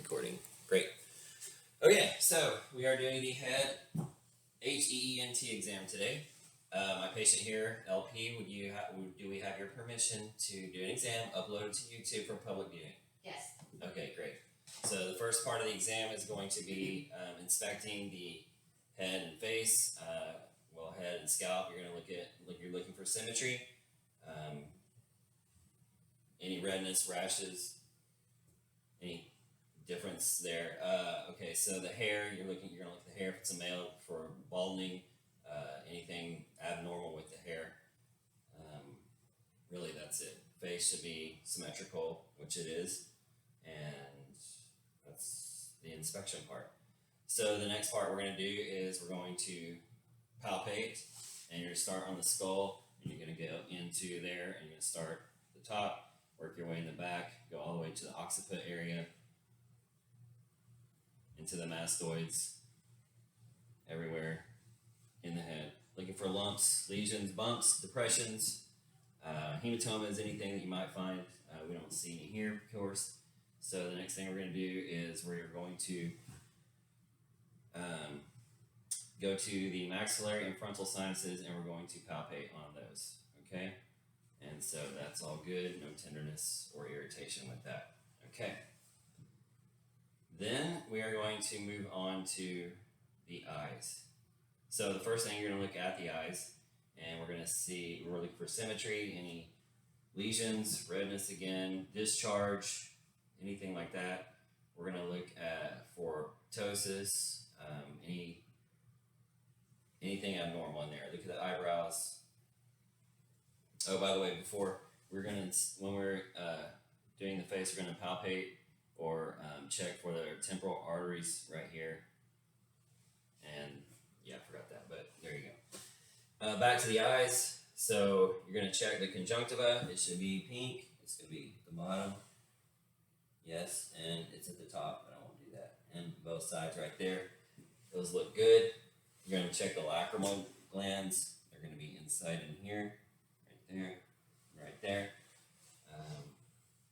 recording. Great. Okay, so we are doing the head HEENT exam today. My patient here, LP, do we have your permission to do an exam uploaded to YouTube for public viewing? Yes. Okay, great. So the first part of the exam is going to be inspecting the head and face. Head and scalp. You're going to you're looking for symmetry. Any redness, rashes, any difference there. Okay, so the hair, you're going to look at the hair if it's a male for balding, anything abnormal with the hair. Really, that's it. Face should be symmetrical, which it is, and that's the inspection part. So the next part we're going to do is we're going to palpate, and you're going to start on the skull, and you're going to go into there, and you're going to start at the top, work your way in the back, go all the way to the occiput area, into the mastoids, everywhere in the head. Looking for lumps, lesions, bumps, depressions, hematomas, anything that you might find. We don't see any here, of course. So the next thing we're going to do is we're going to go to the maxillary and frontal sinuses, and we're going to palpate on those, okay? And so that's all good, no tenderness or irritation with that, okay? Then we are going to move on to the eyes. So the first thing, you're going to look at the eyes, and we're looking for symmetry, any lesions, redness again, discharge, anything like that. We're going to look for ptosis, anything abnormal in there. Look at the eyebrows. Oh, by the way, when we're doing the face, we're going to palpate or check for the temporal arteries right here. And yeah, I forgot that, but there you go. Back to the eyes. So you're going to check the conjunctiva. It should be pink. It's going to be at the bottom. Yes, and it's at the top, but I won't do that. And both sides right there. Those look good. You're going to check the lacrimal glands. They're going to be inside in here, right there.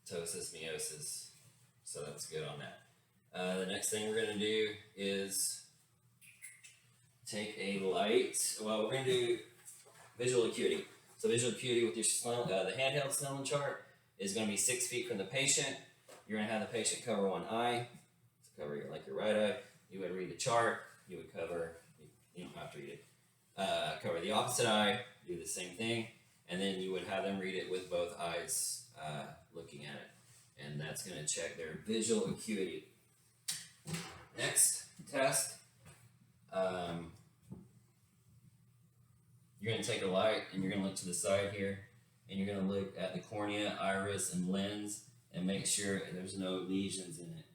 Ptosis, meiosis. So that's good on that. The next thing we're going to do is take a light. Well, we're going to do visual acuity. So visual acuity with your the handheld Snellen chart is going to be 6 feet from the patient. You're going to have the patient cover one eye. So cover your right eye. You would read the chart. You would cover, you don't have to read it. Cover the opposite eye. Do the same thing. And then you would have them read it with both eyes looking at it. And that's going to check their visual acuity. Next test. You're going to take a light and you're going to look to the side here, and you're going to look at the cornea, iris, and lens, and make sure there's no lesions in it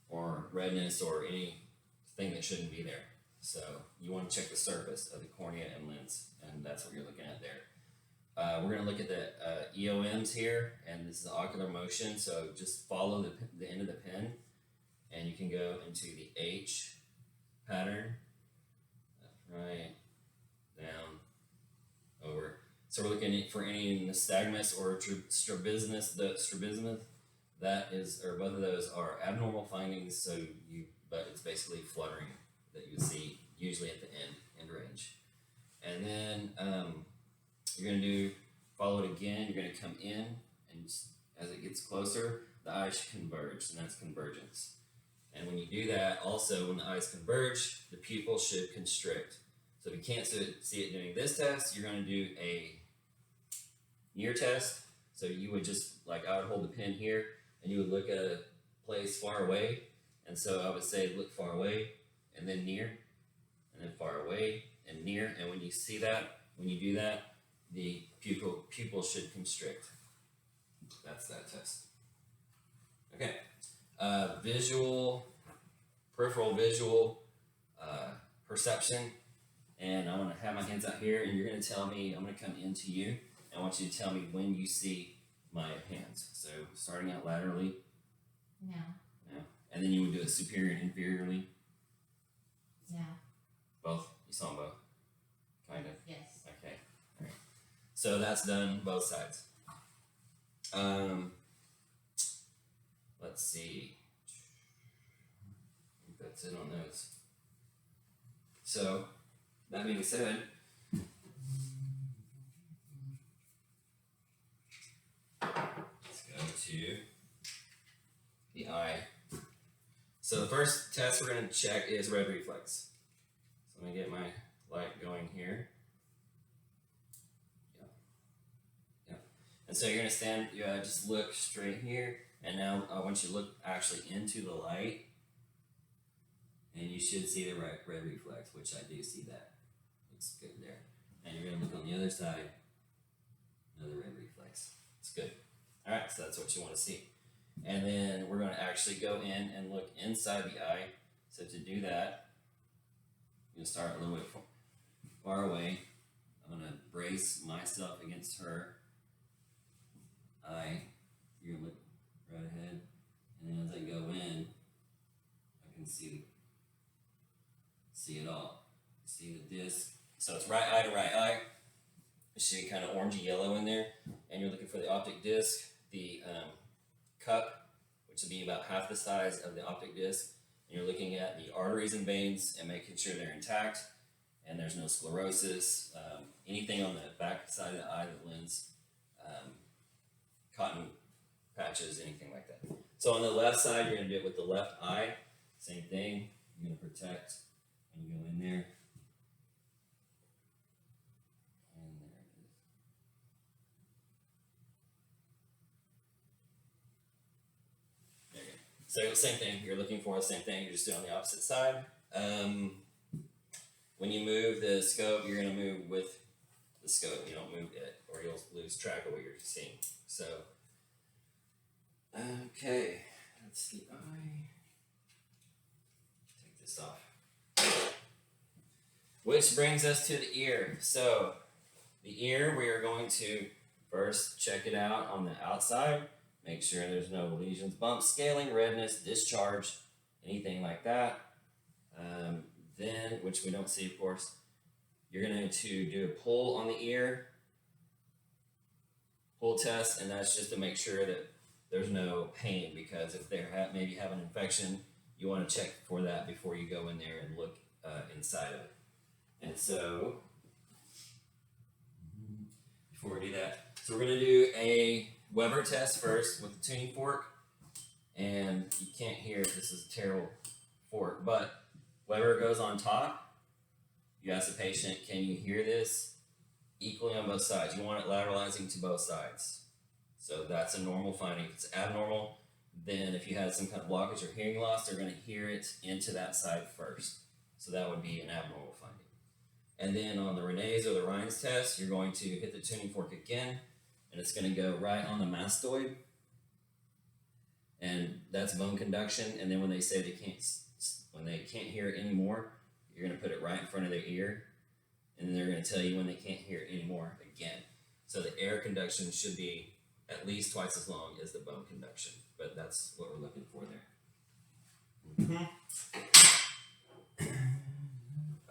or redness or anything that shouldn't be there. So you want to check the surface of the cornea and lens, and that's what you're looking at there. We're going to look at the EOMs here, and this is ocular motion, so just follow the end of the pen, and you can go into the H pattern, right, down, over. So we're looking for any nystagmus or strabismus. The strabismus, both of those are abnormal findings. But it's basically fluttering that you would see usually at the end range. And then you're going to follow it again. You're going to come in, and as it gets closer, the eyes should converge, and that's convergence. And when you do that, also when the eyes converge, the pupil should constrict. So if you can't see it doing this test, you're going to do a near test. So you would I would hold the pen here, and you would look at a place far away. And so I would say look far away, and then near, and then far away, and near. And when you do that, the pupil should constrict. That's that test. Okay. Peripheral visual perception. And I want to have my hands out here, and you're going to tell me, I'm going to come into you, and I want you to tell me when you see my hands. So starting out laterally. No. Yeah. And then you would do it superior and inferiorly. Yeah. Both? You saw them both? Kind of? Yes. Okay. All right. So that's done both sides. Let's see. puts it on those. So, that being said, let's go to the eye. So the first test we're going to check is red reflex. So I'm going to get my light going here. Yep. And so you're going to stand, just look straight here. And now I want you to look actually into the light. And you should see the red reflex, which I do see that. Looks good there. And you're going to look on the other side. Another red reflex. It's good. All right, so that's what you want to see. And then we're going to actually go in and look inside the eye. So to do that, I'm going to start a little bit far away. I'm going to brace myself against her eye. You're going to look right ahead. And then as I go in, I can see it all. See the disc. So it's right eye to right eye. You see kind of orangey yellow in there. And you're looking for the optic disc, the cup, which would be about half the size of the optic disc. And you're looking at the arteries and veins and making sure they're intact and there's no sclerosis, anything on the back side of the eye, the lens, cotton patches, anything like that. So on the left side, you're going to do it with the left eye. Same thing. You're going to protect when you go in there. And there it is. There you go. So same thing. You're looking for the same thing. You're just doing on the opposite side. When you move the scope, you're going to move with the scope. You don't move it, or you'll lose track of what you're seeing. So, okay, that's the eye. Take this off. Which brings us to the ear. So, the ear, we are going to first check it out on the outside. Make sure there's no lesions, bumps, scaling, redness, discharge, anything like that. Then, which we don't see, of course, you're going to do a pull on the ear, pull test, and that's just to make sure that there's no pain, because if they maybe have an infection, you want to check for that before you go in there and look inside of it. And so, before we do that, so we're going to do a Weber test first with the tuning fork, and you can't hear it. This is a terrible fork, but Weber goes on top. You ask the patient, can you hear this equally on both sides? You want it lateralizing to both sides. So that's a normal finding. If it's abnormal, then if you had some kind of blockage or hearing loss, they're going to hear it into that side first. So that would be an abnormal finding. And then on the Renee's or the Rhines test, you're going to hit the tuning fork again, and it's going to go right on the mastoid. And that's bone conduction. And then when they say they can't hear it anymore, you're going to put it right in front of their ear, and then they're going to tell you when they can't hear it anymore again. So the air conduction should be at least twice as long as the bone conduction, but that's what we're looking for there.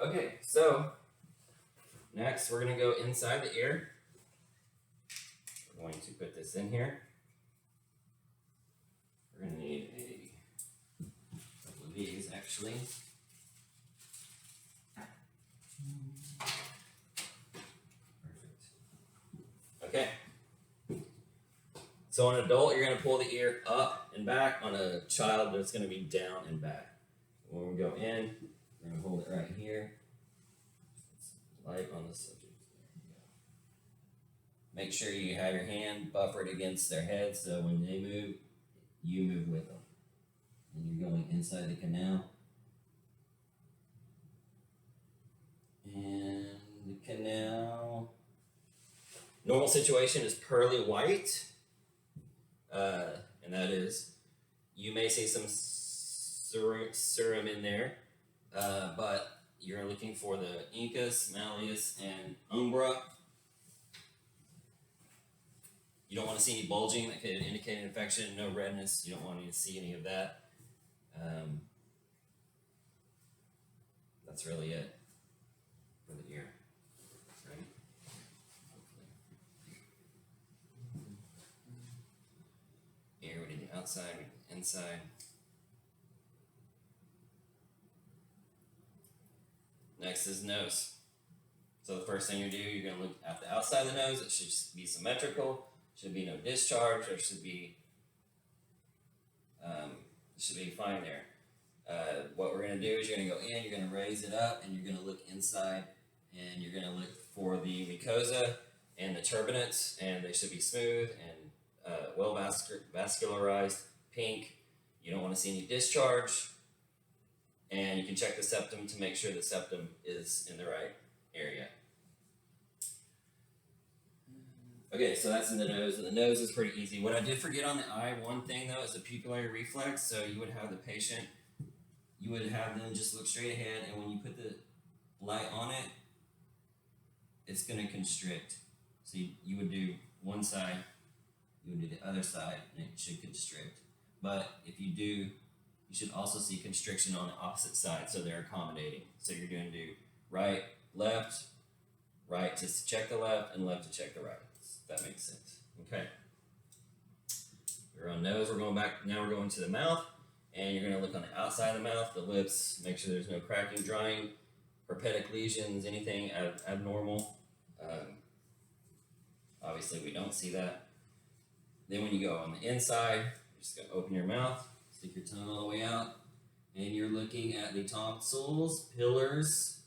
Okay, so next we're going to go inside the ear. We're going to put this in here. We're going to need a couple of these, actually. Perfect. Okay. So on an adult, you're going to pull the ear up and back. On a child, it's going to be down and back. When we go in, we're going to hold it right here. Light on the subject. There you go. Make sure you have your hand buffered against their head, so when they move, you move with them. And you're going inside the canal. And the canal, normal situation is pearly white. And that is, you may see some serum in there, but you're looking for the incus, malleus, and umbra. You don't want to see any bulging that could indicate an infection, no redness. You don't want to see any of that. That's really it for the ear. Right? Ear, we need the outside, we need the inside. Next is nose. So the first thing you do, you're going to look at the outside of the nose. It should be symmetrical. Should be no discharge. There should be fine there. What we're going to do is you're going to go in, you're going to raise it up, and you're going to look inside, and you're going to look for the mucosa and the turbinates, and they should be smooth and well vascularized, pink. You don't want to see any discharge, and you can check the septum to make sure the septum is in the right area. Okay, so that's in the nose, and the nose is pretty easy. What I did forget on the eye, one thing though, is the pupillary reflex. So you would have the patient, you would have them just look straight ahead, and when you put the light on it, it's going to constrict. So you would do one side, you would do the other side, and it should constrict. But if you do, you should also see constriction on the opposite side, so they're accommodating. So you're going to do right, left to check the left, and left to check the right. That makes sense. Okay. We're on nose, we're going back, now we're going to the mouth, and you're going to look on the outside of the mouth, the lips, make sure there's no cracking, drying, herpetic lesions, anything abnormal. Obviously we don't see that. Then when you go on the inside, you're just going to open your mouth, stick your tongue all the way out, and you're looking at the tonsils, pillars,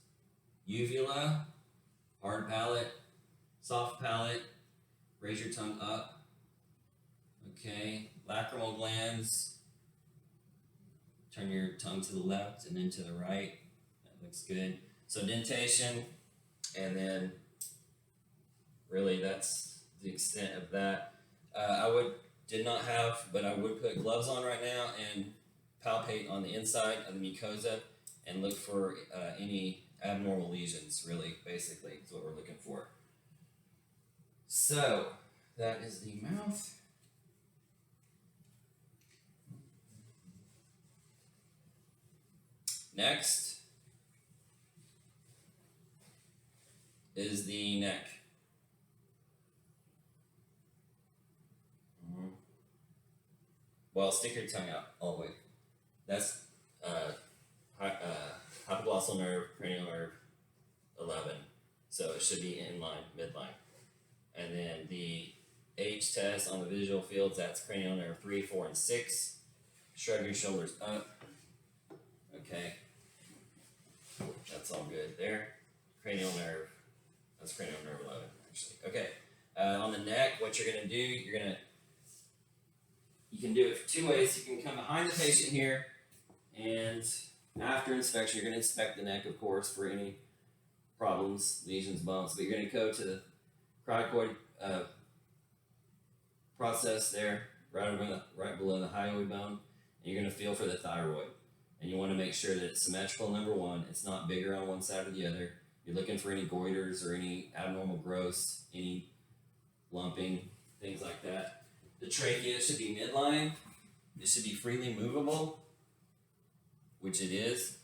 uvula, hard palate, soft palate. Raise your tongue up. Okay, lacrimal glands. Turn your tongue to the left and then to the right. That looks good. So dentation, and then really that's the extent of that. Did not have, but I would put gloves on right now and palpate on the inside of the mucosa and look for any abnormal lesions, really, basically, is what we're looking for. So, that is the mouth. Next is the neck. Well, stick your tongue out all the way. That's hypoglossal nerve, cranial nerve 11. So it should be in line, midline. And then the H test on the visual fields, that's cranial nerve 3, 4, and 6. Shrug your shoulders up. Okay. That's all good there. Cranial nerve. That's cranial nerve 11, actually. Okay. On the neck, what you're going to do, you can do it two ways. You can come behind the patient here, and after inspection, you're going to inspect the neck, of course, for any problems, lesions, bumps. But you're going to go to the cricoid process there, right below the hyoid bone, and you're going to feel for the thyroid. And you want to make sure that it's symmetrical, number one. It's not bigger on one side or the other. You're looking for any goiters or any abnormal growths, any lumping, things like that. The trachea should be midline. It should be freely movable, which it is.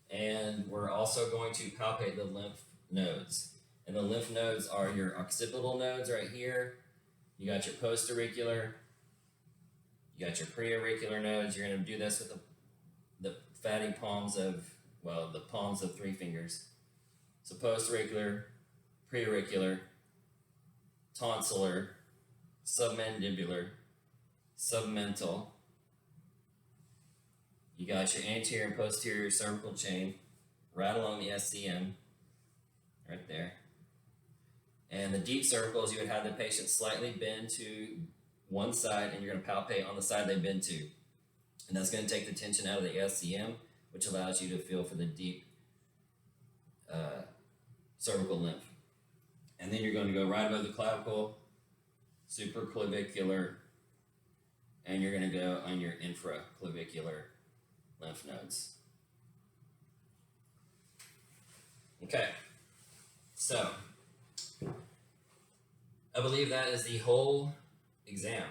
And we're also going to palpate the lymph nodes. And the lymph nodes are your occipital nodes right here. You got your postauricular. You got your preauricular nodes. You're going to do this with the fatty palms of, the palms of 3 fingers. So postauricular, preauricular, tonsillar, submandibular, submental. You got your anterior and posterior cervical chain right along the SCM, right there. And the deep cervicals, you would have the patient slightly bend to one side, and you're going to palpate on the side they bend to. And that's going to take the tension out of the SCM, which allows you to feel for the deep cervical lymph. And then you're going to go right above the clavicle, supraclavicular, and you're going to go on your infraclavicular lymph nodes. Okay, so I believe that is the whole exam.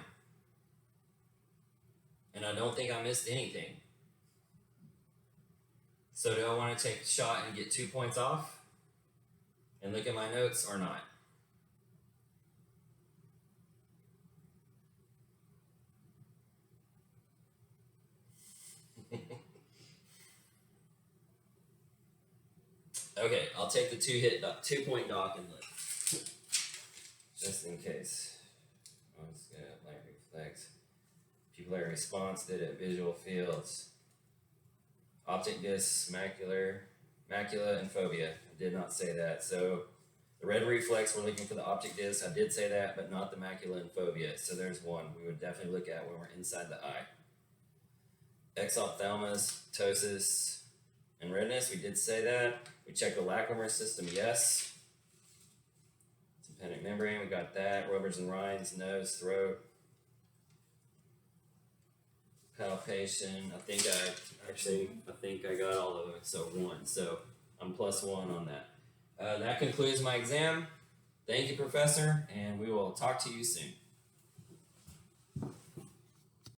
And I don't think I missed anything. So do I want to take a shot and get 2 points off and look at my notes or not? Okay, I'll take the 2-point dock and look. Just in case. Let's get light reflex. Pupillary response, did it, visual fields. Optic discs, macula, and fovea. I did not say that. So the red reflex, we're looking for the optic disc. I did say that, but not the macula and fovea. So there's one we would definitely look at when we're inside the eye. Exophthalmos, ptosis, and redness, we did say that. We checked the lacrimal system, yes. Tympanic membrane, we got that. Rovers and Rhines, nose, throat. Palpation, I think I got all of it, so 1. So I'm +1 on that. That concludes my exam. Thank you, Professor, and we will talk to you soon.